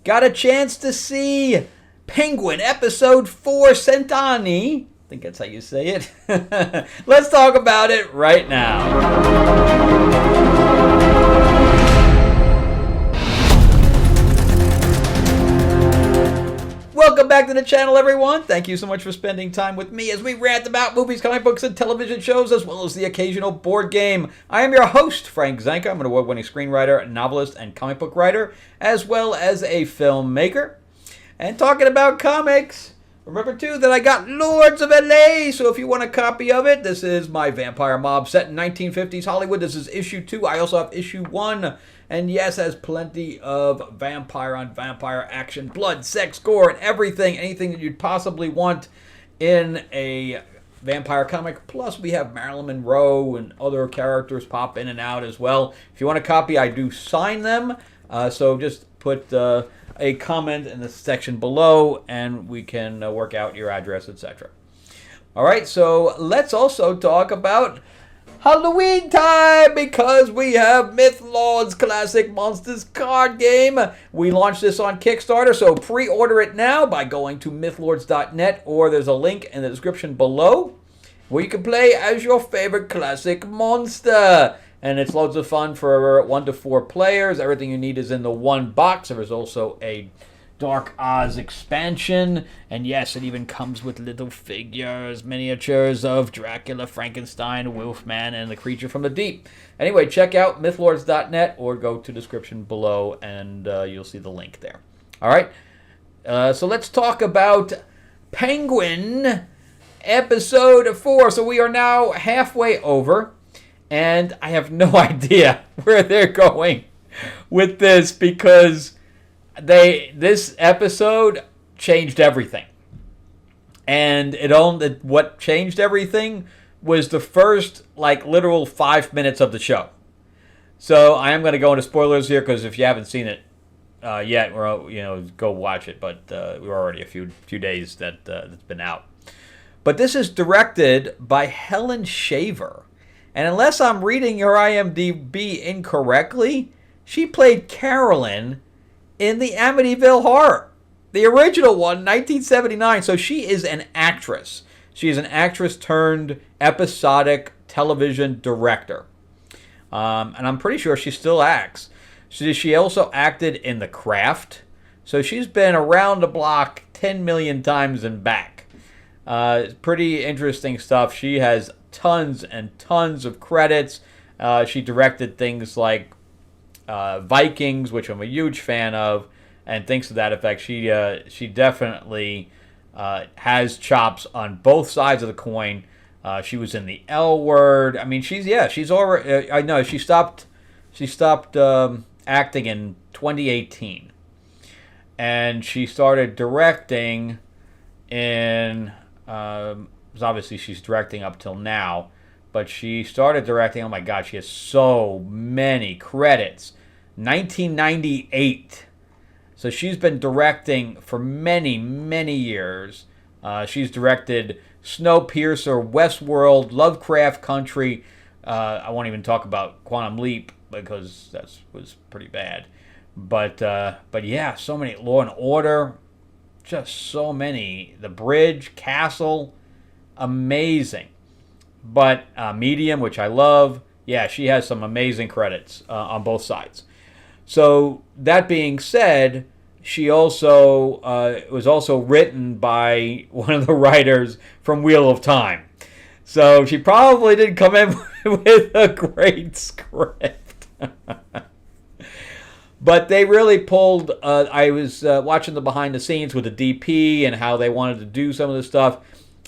got a chance to see Penguin Episode 4 Centani. I think that's how you say it. Let's talk about it right now. Welcome back to the channel, everyone. Thank you so much for spending time with me as we rant about movies, comic books, and television shows, as well as the occasional board game. I am your host, Frank Zanca. I'm an award-winning screenwriter, novelist, and comic book writer, as well as a filmmaker. And talking about comics, remember, too, that I got Lords of LA, so if you want a copy of it, this is my vampire mob set in 1950s Hollywood. This is issue 2. I also have issue 1. And yes, has plenty of vampire on vampire action, blood, sex, gore, and everything. Anything that you'd possibly want in a vampire comic. Plus, we have Marilyn Monroe and other characters pop in and out as well. If you want a copy, I do sign them. So just put a comment in the section below, and we can work out your address, etc. All right, so let's also talk about Halloween time, because we have Mythlord's Classic Monsters card game. We launched this on Kickstarter, so pre-order it now by going to mythlords.net, or there's a link in the description below where you can play as your favorite classic monster. And it's loads of fun for 1 to 4 players. Everything you need is in the one box. There is also a Dark Oz expansion, and yes, it even comes with little figures, miniatures of Dracula, Frankenstein, Wolfman, and the Creature from the Deep. Anyway, check out mythlords.net or go to the description below, and you'll see the link there. All right, so let's talk about Penguin Episode 4. So we are now halfway over, and I have no idea where they're going with this, because this episode changed everything. And what changed everything was the first, literal 5 minutes of the show. So I am going to go into spoilers here, because if you haven't seen it yet, go watch it. But we're already a few days that's been out. But this is directed by Helen Shaver. And unless I'm reading your IMDb incorrectly, she played Carolyn in the Amityville Horror, the original one, 1979. So she is an actress. She is an actress turned episodic television director. And I'm pretty sure she still acts. She also acted in The Craft. So she's been around the block 10 million times and back. Pretty interesting stuff. She has tons and tons of credits. She directed things like Vikings, which I'm a huge fan of, and things to that effect. She definitely has chops on both sides of the coin. She was in the L Word. I mean, she's already. I know she stopped acting in 2018, and she started directing in. Obviously, she's directing up till now. But she started directing, oh my God, she has so many credits. 1998. So she's been directing for many, many years. She's directed Snowpiercer, Westworld, Lovecraft Country. I won't even talk about Quantum Leap, because that was pretty bad. But yeah, so many. Law and Order. Just so many. The Bridge, Castle. Amazing. But Medium, which I love, yeah, she has some amazing credits on both sides. So that being said, she also was also written by one of the writers from Wheel of Time. So she probably didn't come in with a great script. But they really pulled, I was watching the behind the scenes with the DP and how they wanted to do some of this stuff.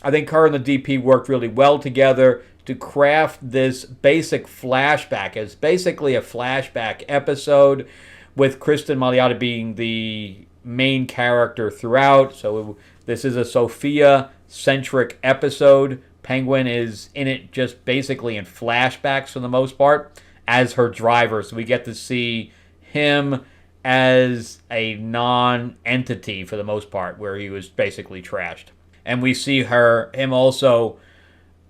I think her and the DP worked really well together to craft this basic flashback. It's basically a flashback episode with Kristen Milioti being the main character throughout. So this is a Sofia-centric episode. Penguin is in it just basically in flashbacks for the most part as her driver. So we get to see him as a non-entity for the most part, where he was basically trashed. And we see him also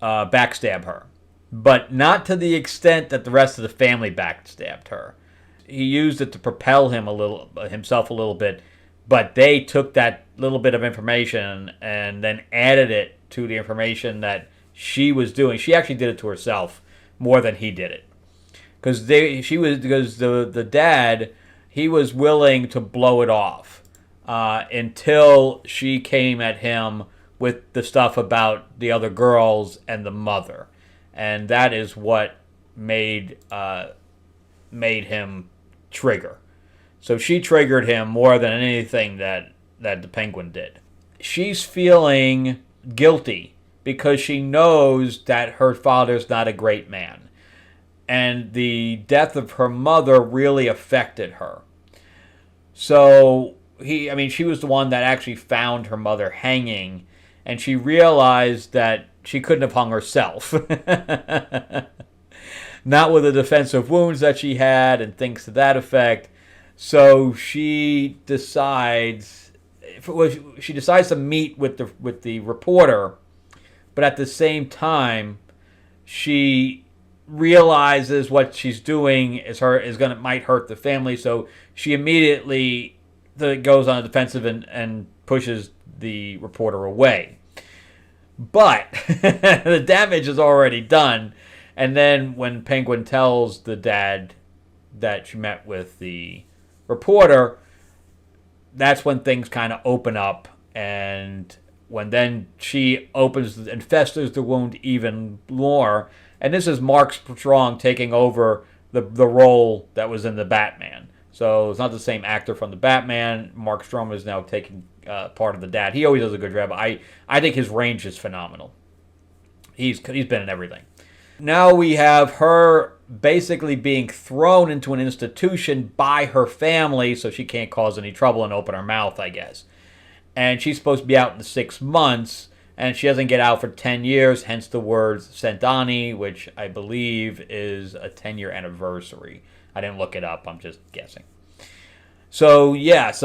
backstab her. But not to the extent that the rest of the family backstabbed her. used it to propel himself a little bit, but they took that little bit of information and then added it to the information that she was doing. She actually did it to herself more than he did it, because the dad, he was willing to blow it off until she came at him with the stuff about the other girls and the mother, and that is what made him trigger. So she triggered him more than anything that the Penguin did. She's feeling guilty because she knows that her father's not a great man, and the death of her mother really affected her. So she was the one that actually found her mother hanging, and she realized that she couldn't have hung herself. Not with the defensive wounds that she had and things to that effect. So she decides to meet with the reporter, but at the same time, she realizes what she's doing might hurt the family. So she immediately goes on the defensive and pushes the reporter away. But the damage is already done. And then when Penguin tells the dad that she met with the reporter, that's when things kind of open up. And when then she opens and festers the wound even more. And this is Mark Strong taking over the role that was in the Batman. So it's not the same actor from the Batman. Mark Strong is now taking part of the dad. He always does a good job. I think his range is phenomenal. He's been in everything. Now we have her basically being thrown into an institution by her family so she can't cause any trouble and open her mouth, I guess. And she's supposed to be out in 6 months, and she doesn't get out for 10 years, hence the word Centani, which I believe is a 10-year anniversary. I didn't look it up, I'm just guessing. So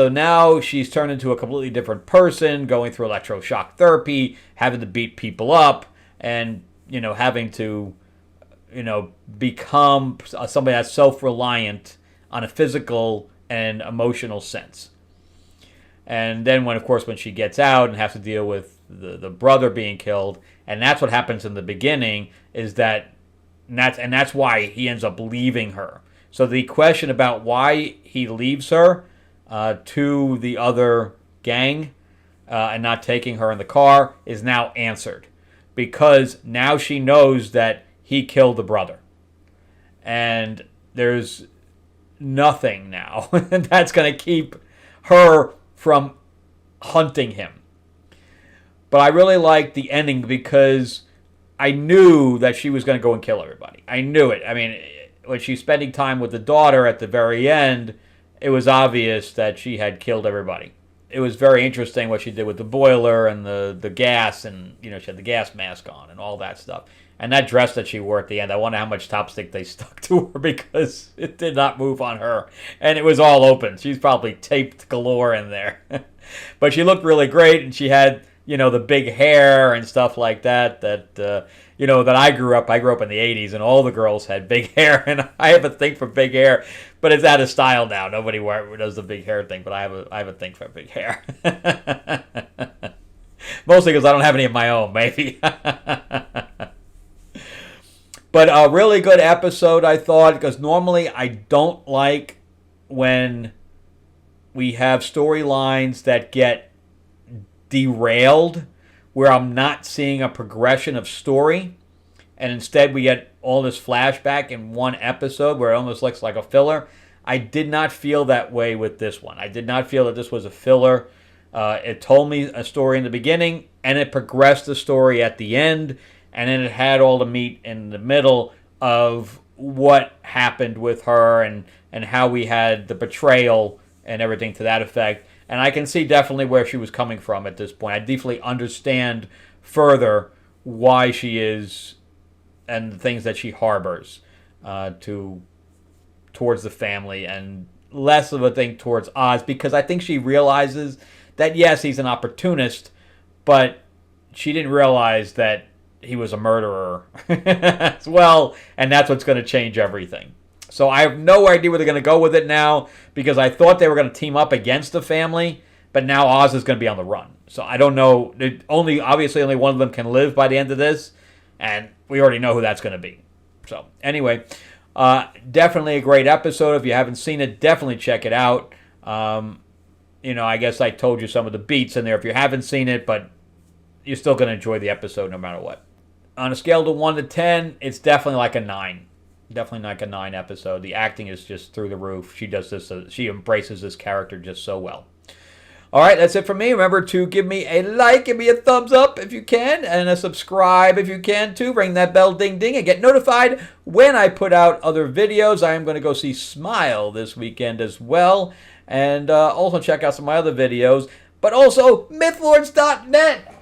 now she's turned into a completely different person, going through electroshock therapy, having to beat people up, and having to become somebody that's self-reliant on a physical and emotional sense. And then when she gets out and has to deal with the brother being killed, and that's what happens in the beginning, that's why he ends up leaving her. So the question about why he leaves her to the other gang and not taking her in the car is now answered, because now she knows that he killed the brother. And there's nothing now that's going to keep her from hunting him. But I really liked the ending because I knew that she was going to go and kill everybody. I knew it. When she's spending time with the daughter at the very end, it was obvious that she had killed everybody. It was very interesting what she did with the boiler and the gas, and she had the gas mask on and all that stuff. And that dress that she wore at the end, I wonder how much Topstick they stuck to her, because it did not move on her. And it was all open. She's probably taped galore in there. But she looked really great, and she had, the big hair and stuff like that that I grew up in the 80s, and all the girls had big hair, and I have a thing for big hair, but it's out of style now. Nobody does the big hair thing, but I have a thing for big hair. Mostly because I don't have any of my own, maybe. But a really good episode, I thought, because normally I don't like when we have storylines that get derailed, where I'm not seeing a progression of story, and instead we get all this flashback in one episode where it almost looks like a filler. I did not feel that way with this one. I did not feel that this was a filler. It told me a story in the beginning, and it progressed the story at the end, and then it had all the meat in the middle of what happened with her and how we had the betrayal and everything to that effect. And I can see definitely where she was coming from at this point. I definitely understand further why she is and the things that she harbors towards the family, and less of a thing towards Oz, because I think she realizes that, yes, he's an opportunist, but she didn't realize that he was a murderer as well, and that's what's going to change everything. So I have no idea where they're going to go with it now, because I thought they were going to team up against the family, but now Oz is going to be on the run. So I don't know. Obviously, only one of them can live by the end of this, and we already know who that's going to be. So anyway, definitely a great episode. If you haven't seen it, definitely check it out. I guess I told you some of the beats in there if you haven't seen it, but you're still going to enjoy the episode no matter what. On a scale to 1 to 10, it's definitely like a 9. Definitely like a 9 episode. The acting is just through the roof. She does this. She embraces this character just so well. All right, that's it for me. Remember to give me a like, give me a thumbs up if you can, and a subscribe if you can too. Ring that bell, ding, ding, and get notified when I put out other videos. I am going to go see Smile this weekend as well, and also check out some of my other videos. But also, mythlords.net.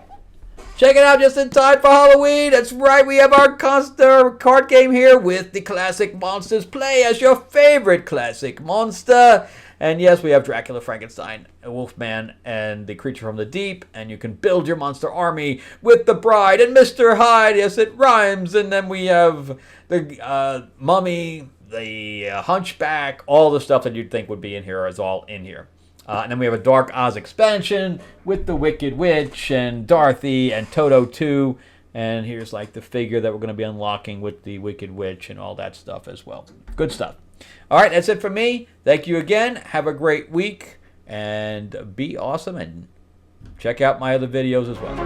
Check it out just in time for Halloween. That's right, we have our card game here with the classic monsters. Play as your favorite classic monster. And yes, we have Dracula, Frankenstein, Wolfman, and the Creature from the Deep. And you can build your monster army with the Bride and Mr. Hyde. Yes, it rhymes. And then we have the Mummy, the Hunchback. All the stuff that you'd think would be in here is all in here. And then we have a Dark Oz expansion with the Wicked Witch and Dorothy and Toto 2. And here's like the figure that we're going to be unlocking with the Wicked Witch and all that stuff as well. Good stuff. All right, that's it for me. Thank you again. Have a great week and be awesome, and check out my other videos as well.